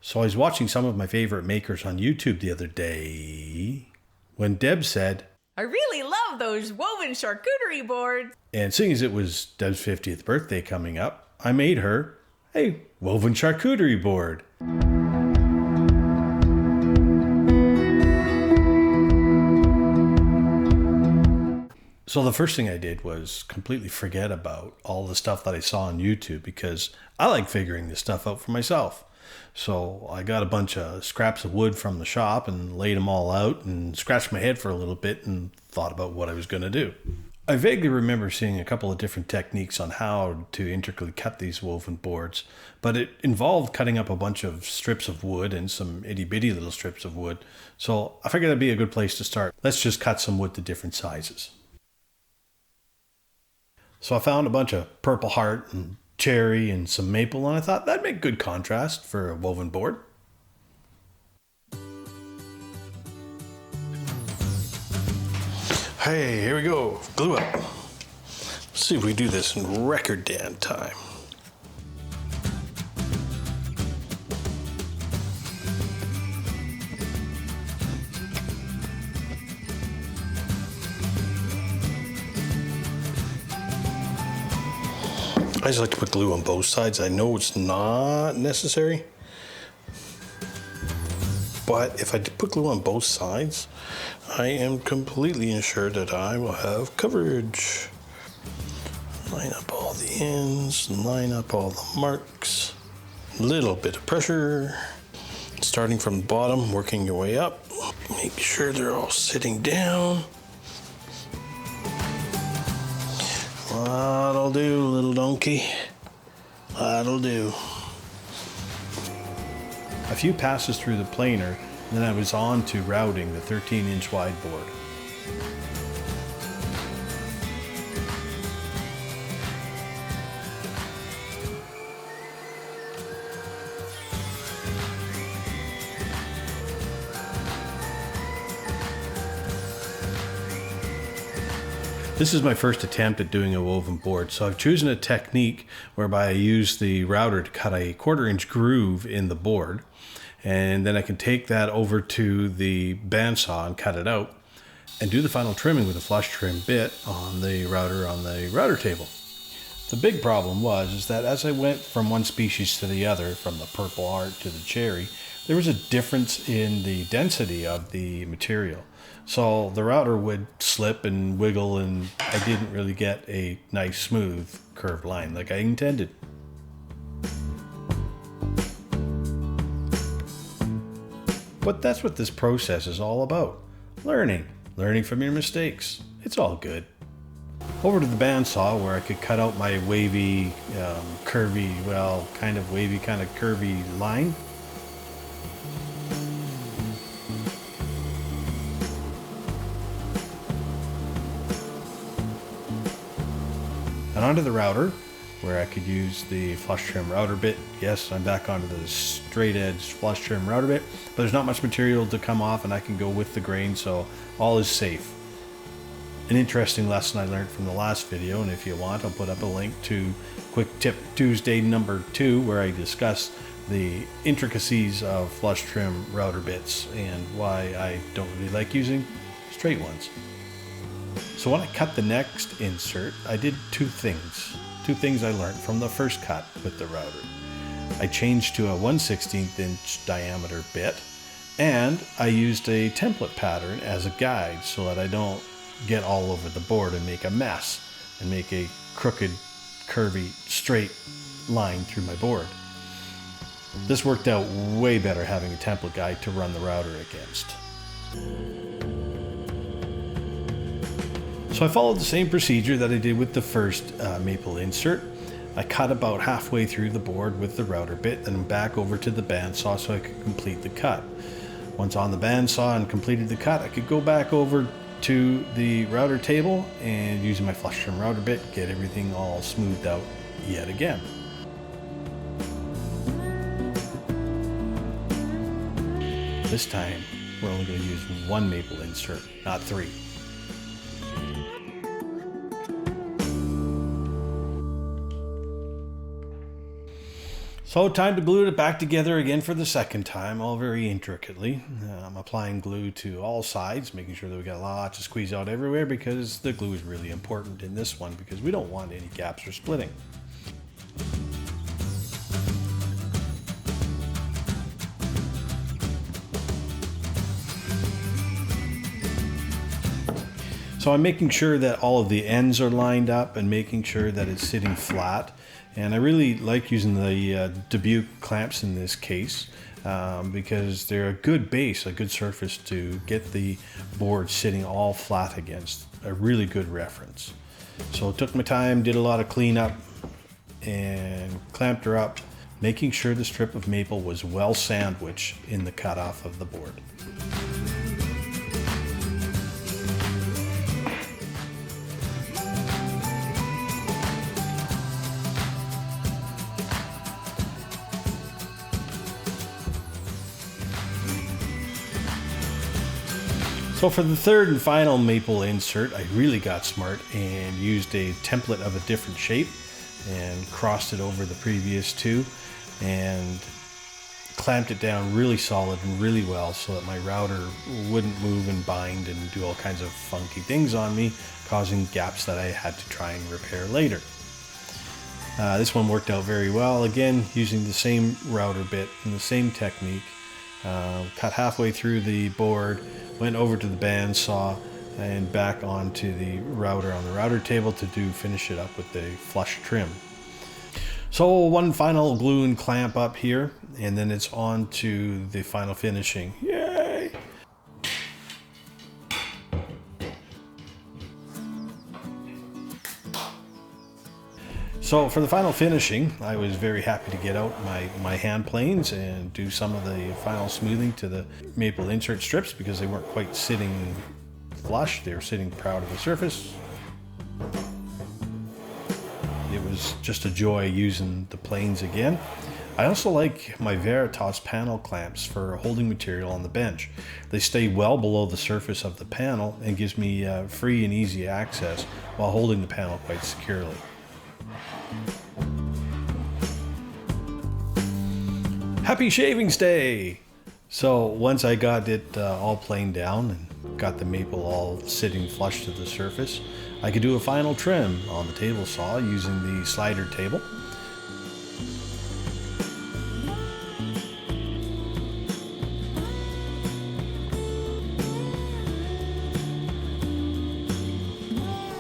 So I was watching some of my favorite makers on YouTube the other day when Deb said, I really love those woven charcuterie boards. And seeing as it was Deb's 50th birthday coming up, I made her a woven charcuterie board. So the first thing I did was completely forget about all the stuff that I saw on YouTube because I like figuring this stuff out for myself. So I got a bunch of scraps of wood from the shop and laid them all out and scratched my head for a little bit and thought about what I was going to do. I vaguely remember seeing a couple of different techniques on how to intricately cut these woven boards, but it involved cutting up a bunch of strips of wood and some itty-bitty little strips of wood. So I figured that'd be a good place to start. Let's just cut some wood to different sizes. So I found a bunch of purple heart and cherry and some maple, and I thought that'd make good contrast for a woven board. Hey, here we go. Glue up. Let's see if we do this in record damn time. I just like to put glue on both sides. I know it's not necessary, but if I put glue on both sides, I am completely ensured that I will have coverage. Line up all the ends, line up all the marks. A little bit of pressure. Starting from the bottom, working your way up. Make sure they're all sitting down. That'll do, little donkey. That'll do. A few passes through the planer, and then I was on to routing the 13-inch wide board. This is my first attempt at doing a woven board, so I've chosen a technique whereby I use the router to cut a 1/4-inch groove in the board, and then I can take that over to the bandsaw and cut it out, and do the final trimming with a flush trim bit on the router table. The big problem is that as I went from one species to the other, from the purple heart to the cherry, there was a difference in the density of the material. So the router would slip and wiggle, and I didn't really get a nice smooth curved line like I intended. But that's what this process is all about. Learning from your mistakes. It's all good. Over to the bandsaw where I could cut out my wavy, curvy, kind of wavy, kind of curvy line. And onto the router, where I could use the flush trim router bit. Yes, I'm back onto the straight edge flush trim router bit, but there's not much material to come off and I can go with the grain, so all is safe. An interesting lesson I learned from the last video, and if you want, I'll put up a link to Quick Tip Tuesday number 2, where I discuss the intricacies of flush trim router bits and why I don't really like using straight ones. So when I cut the next insert, I did two things. Two things I learned from the first cut with the router. I changed to a 1/16 inch diameter bit, and I used a template pattern as a guide so that I don't get all over the board and make a mess and make a crooked, curvy, straight line through my board. This worked out way better having a template guide to run the router against. So I followed the same procedure that I did with the first maple insert. I cut about halfway through the board with the router bit, then back over to the bandsaw so I could complete the cut. Once on the bandsaw and completed the cut, I could go back over to the router table and using my flush trim router bit, get everything all smoothed out yet again. This time, we're only going to use one maple insert, not three. So time to glue it back together again for the second time, all very intricately. I'm applying glue to all sides, making sure that we got lots of squeeze out everywhere, because the glue is really important in this one because we don't want any gaps or splitting. So I'm making sure that all of the ends are lined up and making sure that it's sitting flat. And I really like using the Deborah clamps in this case because they're a good base, a good surface to get the board sitting all flat against. A really good reference. So took my time, did a lot of cleanup and clamped her up, making sure the strip of maple was well sandwiched in the cutoff of the board. So for the third and final maple insert, I really got smart and used a template of a different shape and crossed it over the previous two and clamped it down really solid and really well so that my router wouldn't move and bind and do all kinds of funky things on me, causing gaps that I had to try and repair later. This one worked out very well, again using the same router bit and the same technique. Cut halfway through the board, went over to the bandsaw and back onto the router on the router table to finish it up with the flush trim. So one final glue and clamp up here, and then it's on to the final finishing. Yay! So for the final finishing, I was very happy to get out my hand planes and do some of the final smoothing to the maple insert strips because they weren't quite sitting flush, they were sitting proud of the surface. It was just a joy using the planes again. I also like my Veritas panel clamps for holding material on the bench. They stay well below the surface of the panel and gives me free and easy access while holding the panel quite securely. Happy Shavings Day! So once I got it all planed down and got the maple all sitting flush to the surface, I could do a final trim on the table saw using the slider table.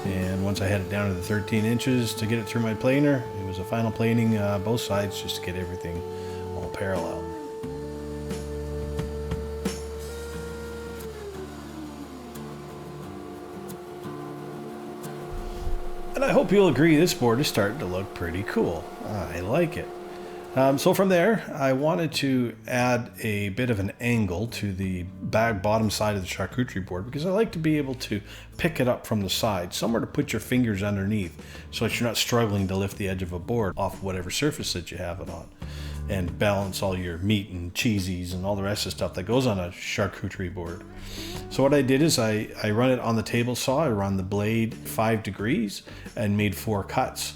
And once I had it down to the 13 inches to get it through my planer, it was a final planing both sides just to get everything all parallel. And I hope you'll agree this board is starting to look pretty cool. I like it. So from there, I wanted to add a bit of an angle to the bottom side of the charcuterie board because I like to be able to pick it up from the side, somewhere to put your fingers underneath so that you're not struggling to lift the edge of a board off whatever surface that you have it on, and balance all your meat and cheesies and all the rest of the stuff that goes on a charcuterie board. So what I did is I run it on the table saw, I run the blade 5 degrees and made 4 cuts.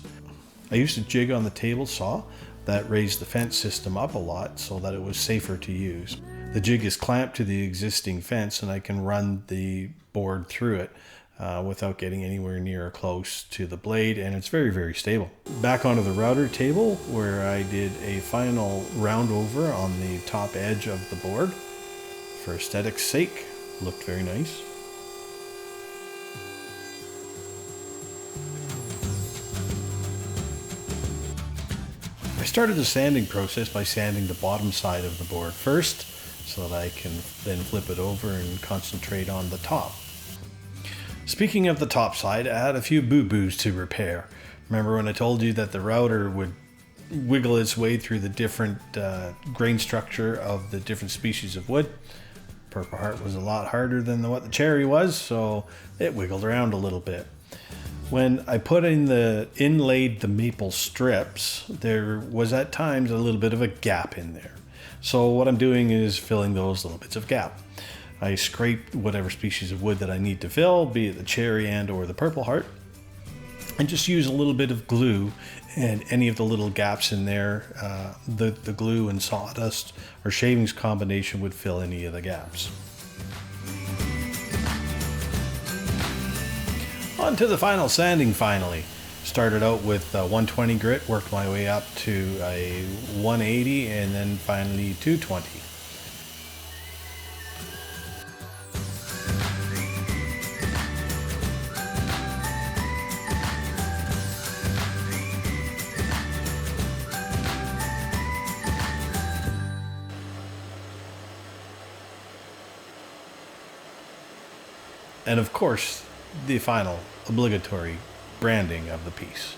I used a jig on the table saw that raised the fence system up a lot so that it was safer to use. The jig is clamped to the existing fence and I can run the board through it without getting anywhere near or close to the blade, and it's very, very stable. Back onto the router table where I did a final round over on the top edge of the board. For aesthetic's sake, looked very nice. I started the sanding process by sanding the bottom side of the board first so that I can then flip it over and concentrate on the top. Speaking of the top side, I had a few boo-boos to repair. Remember when I told you that the router would wiggle its way through the different grain structure of the different species of wood? Purple Heart was a lot harder than what the cherry was, so it wiggled around a little bit. When I put in inlaid the maple strips, there was at times a little bit of a gap in there. So what I'm doing is filling those little bits of gap. I scrape whatever species of wood that I need to fill, be it the cherry and or the Purple Heart, and just use a little bit of glue, and any of the little gaps in there, the glue and sawdust or shavings combination would fill any of the gaps. On to the final sanding finally. Started out with 120 grit, worked my way up to a 180, and then finally 220. And of course, the final obligatory branding of the piece.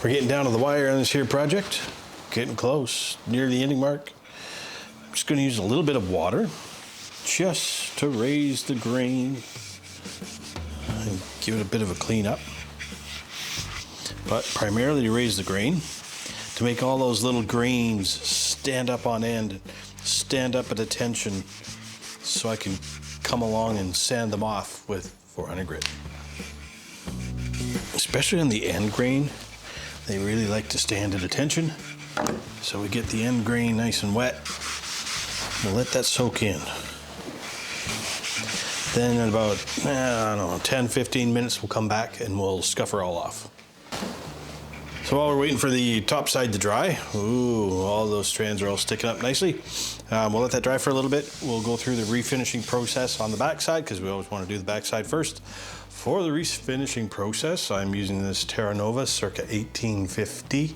We're getting down to the wire on this here project. Getting close, near the ending mark. I'm just going to use a little bit of water just to raise the grain and give it a bit of a clean up. But primarily to raise the grain, to make all those little grains stand up on end, stand up at attention, so I can come along and sand them off with 400 grit. Especially on the end grain, they really like to stand at attention, so we get the end grain nice and wet. We'll let that soak in. Then in about, 10-15 minutes, we'll come back and we'll scuff her all off. So while we're waiting for the top side to dry, all those strands are all sticking up nicely. We'll let that dry for a little bit. We'll go through the refinishing process on the back side, because we always want to do the back side first. For the refinishing process, I'm using this Terra Nova circa 1850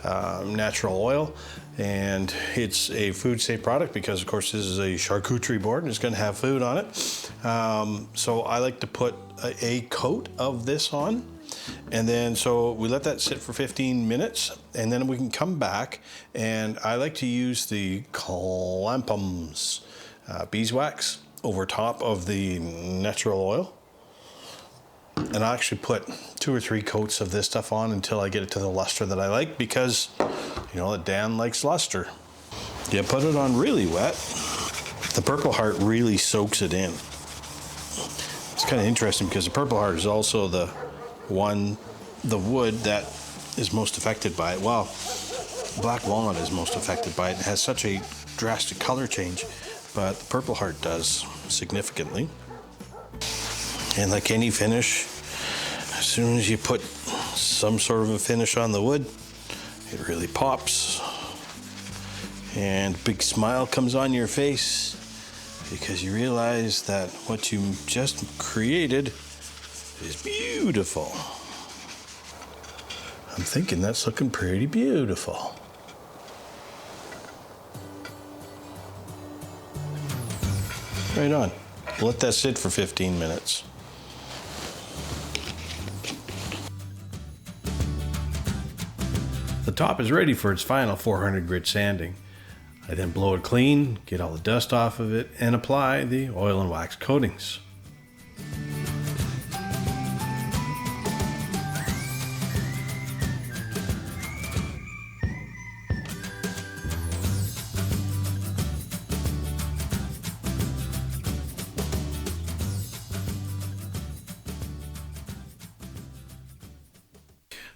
natural oil. And it's a food safe product because, of course, this is a charcuterie board and it's going to have food on it. So I like to put a coat of this on. And then so we let that sit for 15 minutes, and then we can come back, and I like to use the Clampum's beeswax over top of the natural oil. And I actually put 2 or 3 coats of this stuff on until I get it to the luster that I like, because, Dan likes luster. You put it on really wet, the Purple Heart really soaks it in. It's kind of interesting because the Purple Heart is also the wood that is most affected by it. Well, black walnut is most affected by it. It has such a drastic color change, but the Purple Heart does significantly. And like any finish, as soon as you put some sort of a finish on the wood, it really pops. And a big smile comes on your face because you realize that what you just created is beautiful. I'm thinking that's looking pretty beautiful. Right on. Let that sit for 15 minutes. The top is ready for its final 400 grit sanding. I then blow it clean, get all the dust off of it, and apply the oil and wax coatings.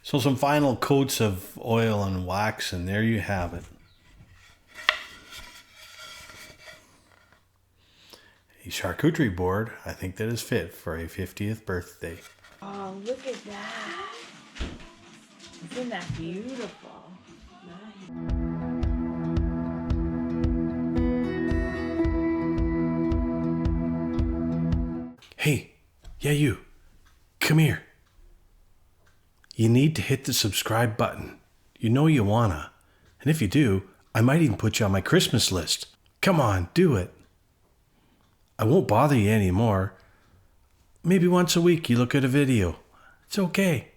So some final coats of oil and wax, and there you have it. A charcuterie board, I think, that is fit for a 50th birthday. Oh, look at that. Isn't that beautiful? Hey, yeah, you. Come here. You need to hit the subscribe button. You know you wanna. And if you do, I might even put you on my Christmas list. Come on, do it. I won't bother you anymore. Maybe once a week you look at a video. It's okay.